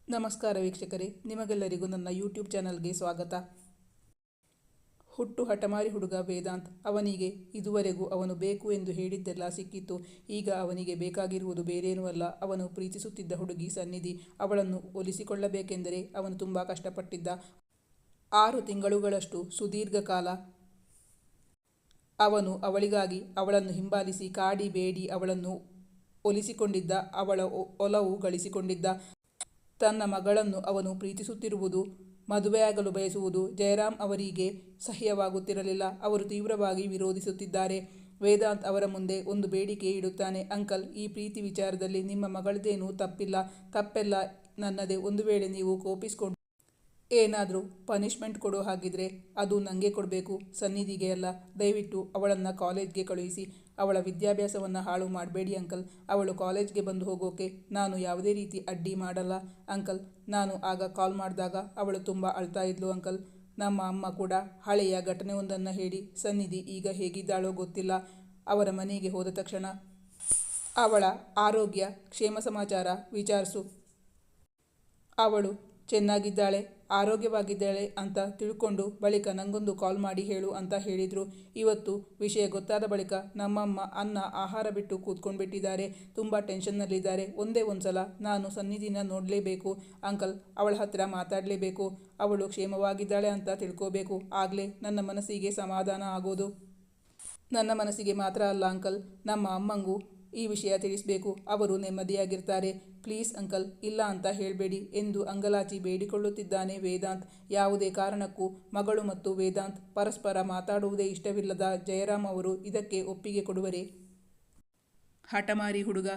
ನಮಸ್ಕಾರ ವೀಕ್ಷಕರೇ, ನಿಮಗೆಲ್ಲರಿಗೂ ನನ್ನ ಯೂಟ್ಯೂಬ್ ಚಾನಲ್ಗೆ ಸ್ವಾಗತ. ಹುಟ್ಟು ಹಠಮಾರಿ ಹುಡುಗ ವೇದಾಂತ್. ಅವನಿಗೆ ಇದುವರೆಗೂ ಅವನು ಬೇಕು ಎಂದು ಹೇಳಿದ್ದೆಲ್ಲ ಸಿಕ್ಕಿತ್ತು. ಈಗ ಅವನಿಗೆ ಬೇಕಾಗಿರುವುದು ಬೇರೇನೂ ಅಲ್ಲ, ಅವನು ಪ್ರೀತಿಸುತ್ತಿದ್ದ ಹುಡುಗಿ ಸನ್ನಿಧಿ. ಅವಳನ್ನು ಒಲಿಸಿಕೊಳ್ಳಬೇಕೆಂದರೆ ಅವನು ತುಂಬ ಕಷ್ಟಪಟ್ಟಿದ್ದ. 6 ತಿಂಗಳುಗಳಷ್ಟು ಸುದೀರ್ಘ ಕಾಲ ಅವನು ಅವಳಿಗಾಗಿ ಅವಳನ್ನು ಹಿಂಬಾಲಿಸಿ ಕಾಡಿ ಬೇಡಿ ಅವಳನ್ನು ಒಲಿಸಿಕೊಂಡಿದ್ದ. ಅವಳ ಒಲವು ಗಳಿಸಿಕೊಂಡಿದ್ದ. ತನ್ನ ಮಗಳನ್ನು ಅವನು ಪ್ರೀತಿಸುತ್ತಿರುವುದು, ಮದುವೆಯಾಗಲು ಬಯಸುವುದು ಜಯರಾಮ್ ಅವರಿಗೆ ಸಹ್ಯವಾಗುತ್ತಿರಲಿಲ್ಲ. ಅವರು ತೀವ್ರವಾಗಿ ವಿರೋಧಿಸುತ್ತಿದ್ದಾರೆ. ವೇದಾಂತ್ ಅವರ ಮುಂದೆ ಒಂದು ಬೇಡಿಕೆ ಇಡುತ್ತಾನೆ. ಅಂಕಲ್, ಈ ಪ್ರೀತಿ ವಿಚಾರದಲ್ಲಿ ನಿಮ್ಮ ಮಗಳದೇನೂ ತಪ್ಪಿಲ್ಲ. ತಪ್ಪೆಲ್ಲ ನನ್ನದೇ. ಒಂದು ವೇಳೆ ನೀವು ಕೋಪಿಸ್ಕೊಂಡು ಏನಾದರೂ ಪನಿಷ್ಮೆಂಟ್ ಕೊಡೋ ಹಾಗಿದ್ರೆ ಅದು ನನಗೆ ಕೊಡಬೇಕು, ಸನ್ನಿಧಿಗೆ ಅಲ್ಲ. ದಯವಿಟ್ಟು ಅವಳನ್ನು ಕಾಲೇಜ್ಗೆ ಕಳುಹಿಸಿ. ಅವಳ ವಿದ್ಯಾಭ್ಯಾಸವನ್ನು ಹಾಳು ಮಾಡಬೇಡಿ ಅಂಕಲ್. ಅವಳು ಕಾಲೇಜ್ಗೆ ಬಂದು ಹೋಗೋಕೆ ನಾನು ಯಾವುದೇ ರೀತಿ ಅಡ್ಡಿ ಮಾಡಲ್ಲ ಅಂಕಲ್. ನಾನು ಆಗ ಕಾಲ್ ಮಾಡಿದಾಗ ಅವಳು ತುಂಬ ಅಳ್ತಾ ಇದ್ಲು ಅಂಕಲ್. ನಮ್ಮ ಅಮ್ಮ ಕೂಡ ಹಳೆಯ ಘಟನೆಯೊಂದನ್ನು ಹೇಳಿ, ಸನ್ನಿಧಿ ಈಗ ಹೇಗಿದ್ದಾಳೋ ಗೊತ್ತಿಲ್ಲ. ಅವರ ಮನೆಗೆ ಹೋದ ತಕ್ಷಣ ಅವಳ ಆರೋಗ್ಯ ಕ್ಷೇಮ ಸಮಾಚಾರ ವಿಚಾರಿಸು. ಅವಳು ಚೆನ್ನಾಗಿದ್ದಾಳೆ, ಆರೋಗ್ಯವಾಗಿದ್ದಾಳೆ ಅಂತ ತಿಳ್ಕೊಂಡು ಬಳಿಕ ನನಗೊಂದು ಕಾಲ್ ಮಾಡಿ ಹೇಳು ಅಂತ ಹೇಳಿದರು. ಇವತ್ತು ವಿಷಯ ಗೊತ್ತಾದ ಬಳಿಕ ನಮ್ಮಮ್ಮ ಅನ್ನ ಆಹಾರ ಬಿಟ್ಟು ಕೂತ್ಕೊಂಡ್ಬಿಟ್ಟಿದ್ದಾರೆ. ತುಂಬ ಟೆನ್ಷನ್ನಲ್ಲಿದ್ದಾರೆ. ಒಂದೇ ಒಂದ್ಸಲ ನಾನು ಸನ್ನಿಧಿನ ನೋಡಲೇಬೇಕು ಅಂಕಲ್. ಅವಳ ಹತ್ತಿರ ಮಾತಾಡಲೇಬೇಕು. ಅವಳು ಕ್ಷೇಮವಾಗಿದ್ದಾಳೆ ಅಂತ ತಿಳ್ಕೋಬೇಕು. ಆಗಲೇ ನನ್ನ ಮನಸ್ಸಿಗೆ ಸಮಾಧಾನ ಆಗೋದು. ನನ್ನ ಮನಸ್ಸಿಗೆ ಮಾತ್ರ ಅಲ್ಲ ಅಂಕಲ್, ನಮ್ಮ ಅಮ್ಮಂಗೂ ಈ ವಿಷಯ ತಿಳಿಸಬೇಕು. ಅವರು ನೆಮ್ಮದಿಯಾಗಿರ್ತಾರೆ. ಪ್ಲೀಸ್ ಅಂಕಲ್, ಇಲ್ಲ ಅಂತ ಹೇಳಬೇಡಿ ಎಂದು ಅಂಗಲಾಚಿ ಬೇಡಿಕೊಳ್ಳುತ್ತಿದ್ದಾನೆ ವೇದಾಂತ್. ಯಾವುದೇ ಕಾರಣಕ್ಕೂ ಮಗಳು ಮತ್ತು ವೇದಾಂತ್ ಪರಸ್ಪರ ಮಾತಾಡುವುದೇ ಇಷ್ಟವಿಲ್ಲದ ಜಯರಾಮ್ ಅವರು ಇದಕ್ಕೆ ಒಪ್ಪಿಗೆ ಕೊಡುವರೇ? ಹಠಮಾರಿ ಹುಡುಗ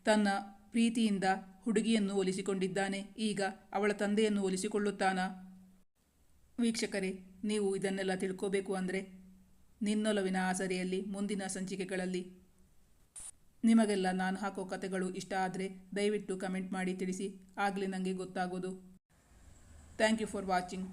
ತನ್ನ ಪ್ರೀತಿಯಿಂದ ಹುಡುಗಿಯನ್ನು ಒಲಿಸಿಕೊಂಡಿದ್ದಾನೆ. ಈಗ ಅವಳ ತಂದೆಯನ್ನು ಒಲಿಸಿಕೊಳ್ಳುತ್ತಾನಾ? ವೀಕ್ಷಕರೇ, ನೀವು ಇದನ್ನೆಲ್ಲ ತಿಳ್ಕೋಬೇಕು ಅಂದರೆ ನಿನ್ನೊಲವಿನ ಆಸರೆಯಲ್ಲಿ ಮುಂದಿನ ಸಂಚಿಕೆಗಳಲ್ಲಿ ನಿಮಗೆಲ್ಲ ನಾನು ಹಾಕೋ ಕಥೆಗಳು ಇಷ್ಟ ಆದರೆ ದಯವಿಟ್ಟು ಕಮೆಂಟ್ ಮಾಡಿ ತಿಳಿಸಿ. ಆಗಲೇ ನನಗೆ ಗೊತ್ತಾಗೋದು. Thank you for watching.